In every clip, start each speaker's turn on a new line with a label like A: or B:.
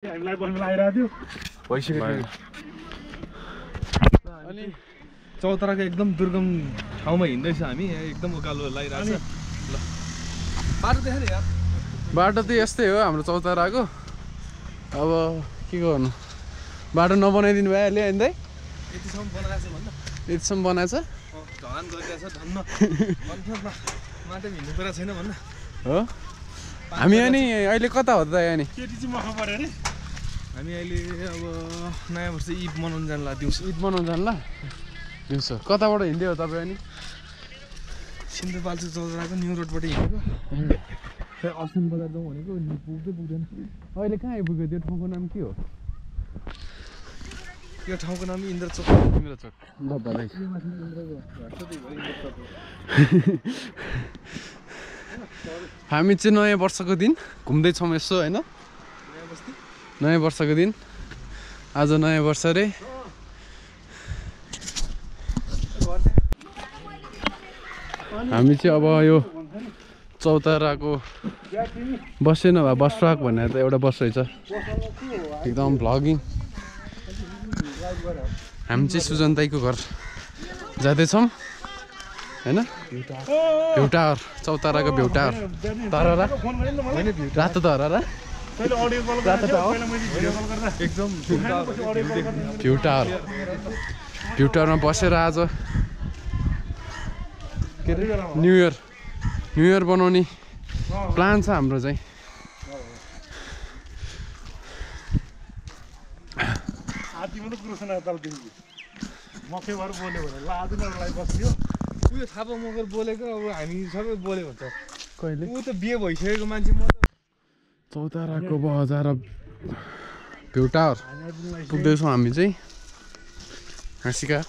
A: हामीलाई बस्न लागिरहेको थियो
B: भइसक्यो अनि चौताराको एकदम दुर्गम ठाउँमा हिँड्दैछ हामी एकदम उकालो लागिरहेछ ल बाटो देखाए यार
C: बाटो त यस्तै हो हाम्रो चौताराको अब के गर्नु बाटो नबनाइदिनु भइहाल्यो होइन दाइ
B: यतिसम्म बनाएछ भन्न
C: यतिसम्म बनाएछ
B: ढलान गरिरहेछ धन्न माटो हिँड्नु परेको छैन भन्न
C: हो हामी अनि अहिले कता हो त अनि
A: केटी चाहिँ मख पर्यो अरे
B: हामी अहिले अब नयाँ वर्ष ईद मनाउन जानला दिउँसो
C: ईद मनाउन जानला दिउँसो कताबाट हिँड्दै हो तपाईँ अनि
B: सिन्धुपाल्चोक चौताराको न्यू रोडबाट हिँडेको खै असन बजार जाउँ भनेको पुग्दै पुग्दैन
C: अहिले कहाँ आइपुग्यो त्यो ठाउँको नाम के हो
B: यो ठाउँको नाम इन्द्रचोक
C: इन्द्रचोक ल बधाई हामी चाहिँ नयाँ वर्षको दिन घुम्दैछौँ यसो होइन नयाँ वर्षको दिन आज नयाँ वर्ष रे हामी चाहिँ अब यो चौताराको बसेन भए बसराक भनेर त एउटा बस रहेछ एकदम भ्लगिङ हामी चाहिँ सुजन दाइको घर जाँदैछौँ होइन भ्युटार चौताराको भ्युटार तररा रातो तररा
B: एकदम
C: भ्युटारमा बसेर आज के अरे न्यु इयर बनाउने प्लान छ हाम्रो चाहिँ
B: उयो थापा मगर बोलेको अब हामी सबै बोल्यो भन्छ
C: कहिले
B: ऊ त बिहे भइसकेको मान्छे म त
C: चौताराको बजार भ्युटार पुग्दैछौँ हामी चाहिँ हाँसिका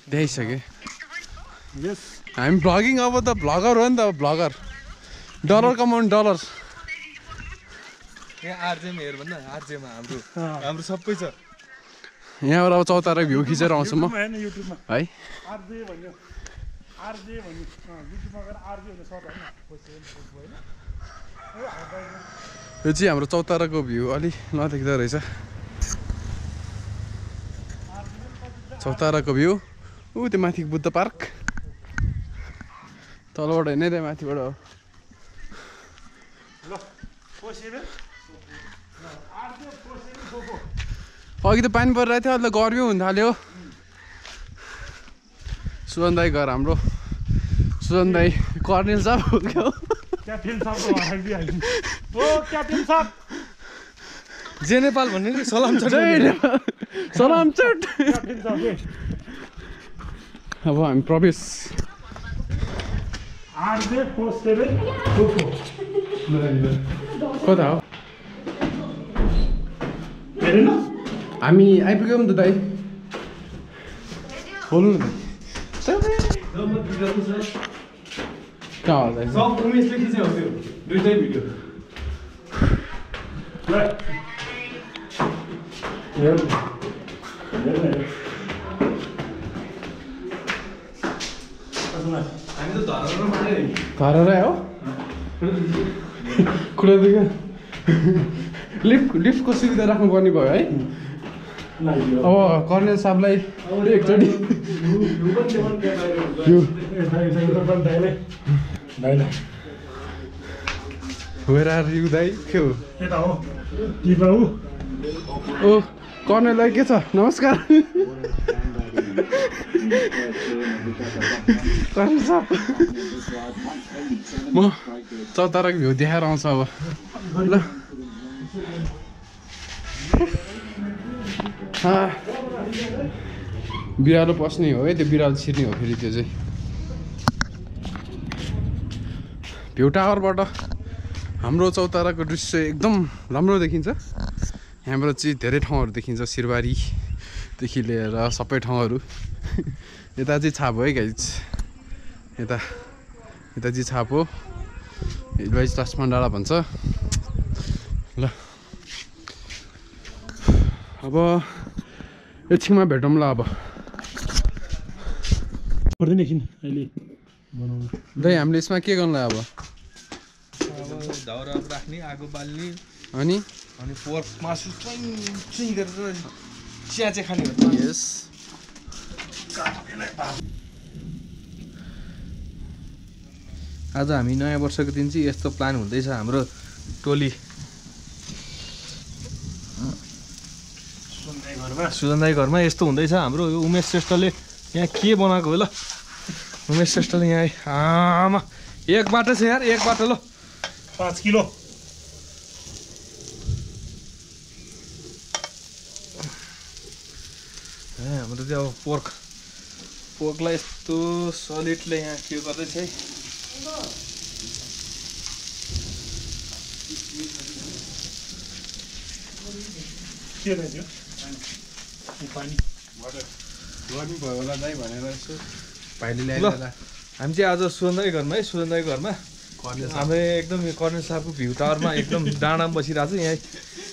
C: देखाइसकेँ हामी भ्लगिङ अब त भ्लगर हो नि त भ्लगर डलर कमाउनु डलर
B: यहाँ आरजेमा हेर भन्न आरजेमा हाम्रो सबै छ
C: यहाँबाट अब चौतारा भ्यू खिचेर आउँछु म
A: होइन युट्युबमा
C: है
A: आरजे भन्यो आरजे भन्यो युट्युबमा गएर आरजे भन्यो सर्च होइन
C: यो चाहिँ हाम्रो चौताराको भ्यू अलि नदेख्दो रहेछ चौताराको भ्यू ऊ त्यो माथि बुद्ध पार्क तलबाट हिँड्ने त्यहाँ माथिबाट हो अघि त पानी परिरहेको थियो अहिले त गर्मी हुन थाल्यो सुजन दाई घर हाम्रो सुजन दाई कर्नेल साहब हो क्या हो
A: क्याप्टेन साहब ओ क्याप्टेन साहब
B: जे नेपाल भन्ने नि सलाम छ
C: सलाम चट
A: क्याप्टेन साहब
C: अब हामी प्रवेश
A: आरजे 4724
C: कता हो
A: हेरेन
C: हामी आइपुग्यौँ नि त दाइ बोल्नु न कहाँ हो दाइ
B: सब उमेशले खिचेको त्यो दुईटै भिडियो हामी त धरेर मारे
C: धरेरै हो कुरा दुख्यो लिफ्टको सुविधा राख्नुपर्ने भयो है अब कर्नेल साहबलाई एकचोटि वेयर आर यु दाइ के हो
A: यता हो टिपा हो
C: ओ कर्नेल दाइ के छ नमस्कार कर्नेल साहब म चौताराको भ्यू देखाएर आउँछु अब ल बिरालो पस्ने हो है त्यो बिरालो छिर्ने हो फेरि त्यो चाहिँ भ्यू टावरबाट हाम्रो चौताराको दृश्य एकदम राम्रो देखिन्छ यहाँबाट चाहिँ धेरै ठाउँहरू देखिन्छ सिरबारीदेखि लिएर सबै ठाउँहरू यता चाहिँ छाप हो है गाइज यता चाहिँ छाप हो यसलाई लक्ष्मण डाँडा भन्छ ल अब एकछिनमा भेटौँ ल अब
A: पर्दैन एकछिन अहिले बनाउनु
C: दाइ हामीले यसमा के गर्नुलाई अब
B: अब दाउरा राख्ने आगो बाल्ने
C: अनि
B: पोर्क मासु चुई गरेर चिया चाहिँ खाने हो
C: यस
B: आज हामी नयाँ वर्षको दिन चाहिँ यस्तो प्लान हुँदैछ हाम्रो टोली सुजन दाई घरमा यस्तो हुँदैछ हाम्रो यो उमेश श्रेष्ठले यहाँ के बनाएको हो ल उमेश श्रेष्ठले यहाँ आमा एक बाटो छ यार एक बाटो ल
A: 5 किलो
B: हाम्रो चाहिँ अब पोर्कलाई यस्तो सलिडले यहाँ के गर्दैछ है
A: के रहेछ पानी
C: गर्नु भयो होला दाइ भनेर यसो भाइले
B: ल
C: ल्याइदिएला
B: हामी चाहिँ आज सुजन दाई घरमा है सुजन दाई घरमा हाम्रो एकदम यो कर्णेल साहबको भ्यू टावरमा एकदम डाँडामा बसिरहेको छ यहाँ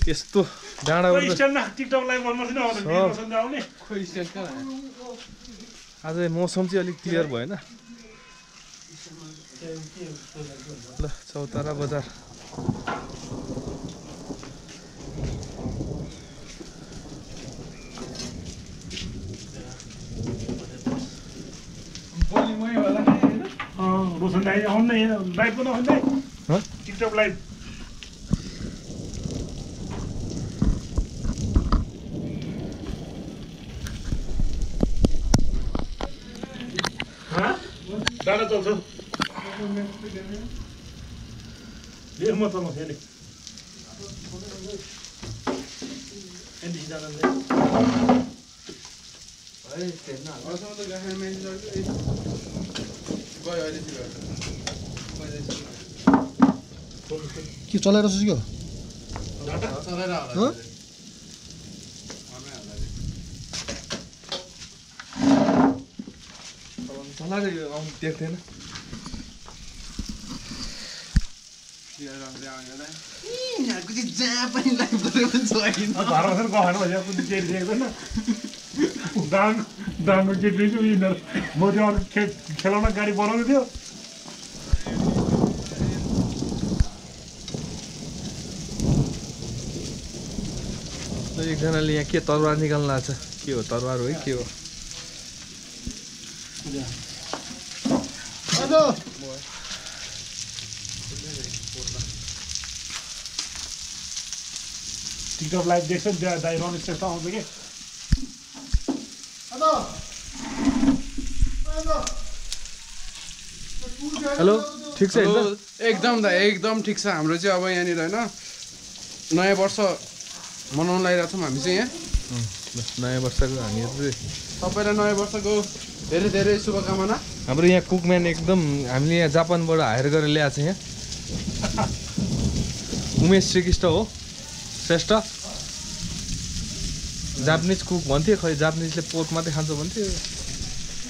B: यस्तो डाँडाबाट
A: स्ट्यान्डमा टिकटक लाइभ गर्नुपर्छ नि आउने
C: खोइ स्टेट कहाँ
B: आज मौसम चाहिँ अलिक क्लियर भएन ल चौतारा बजार
A: रोशन दाई आउनु न लाइभ पनि आउनु दाइ टिकटक लाइभ डाँडा चल्छ देख म चलाउँछु अहिले
D: के चलाएर क्या
B: चलाएको यो आउनु देख्दैन
A: घरमा गएन भन्छ कुनै केही देख्दैन दाङको केटी छु यिनीहरू म त्यो अरू खेलाउन गाडी बनाउनु थियो
B: एकजनाले यहाँ के तरवार निकाल्नु लाग्छ के हो तरवार हो है के हो
A: टिकटक लाइभ देख्छ नि त्यहाँ दाइ रमेश श्रेष्ठ आउँछ कि
B: हेलो ठिक छ
C: हेलो एकदम दा एकदम ठिक छ हाम्रो चाहिँ अब यहाँनिर होइन नयाँ वर्ष मनाउन लागिरहेको छौँ हामी चाहिँ यहाँ
B: नयाँ वर्षको हामीहरू चाहिँ
C: सबैलाई नयाँ वर्षको धेरै धेरै शुभकामना
B: हाम्रो यहाँ कुकम्यान एकदम हामीले यहाँ जापानबाट हायर गरेर ल्याएको छ यहाँ उमेश श्रीकृष्ण हो श्रेष्ठ जापानिज कुक भन्थ्यो खै जापानिजले पोर्क मात्रै खान्छ भन्थ्यो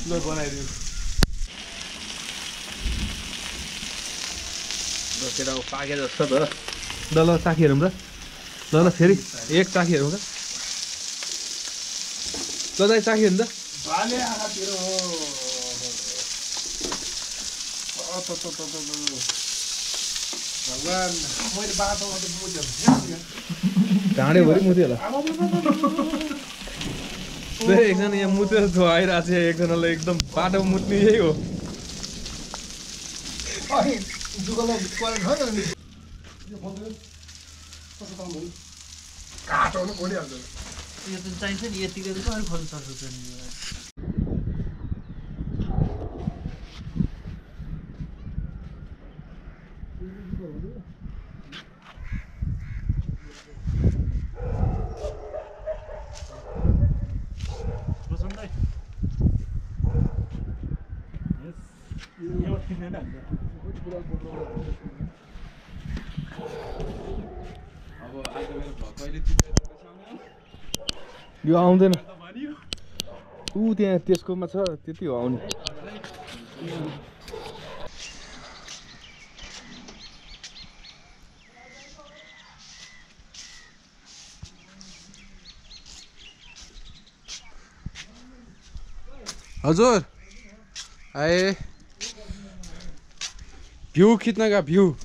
B: ल बनाइदियो केटा पाके जस्तो त ल ल चाखी हेरौँ र ल ल फेरि एक चाखी हेरौँ र ल दाइ चाखी हेर्नु त ढाँडेभरि मुत्यो होला एकजना यहाँ मुतेर आइरहेको छ एकजनालाई एकदम बाटोमा मुत्ने यही हो
D: यो त चाहिन्छ नि यतिको कसरी खोल्नु सक्छ
A: रोशन दाइ
B: यो आउँदैन ऊ त्यहाँ त्यसकोमा छ त्यति हो आउने
C: हजुर आए भ्यू खिच्न का भ्यू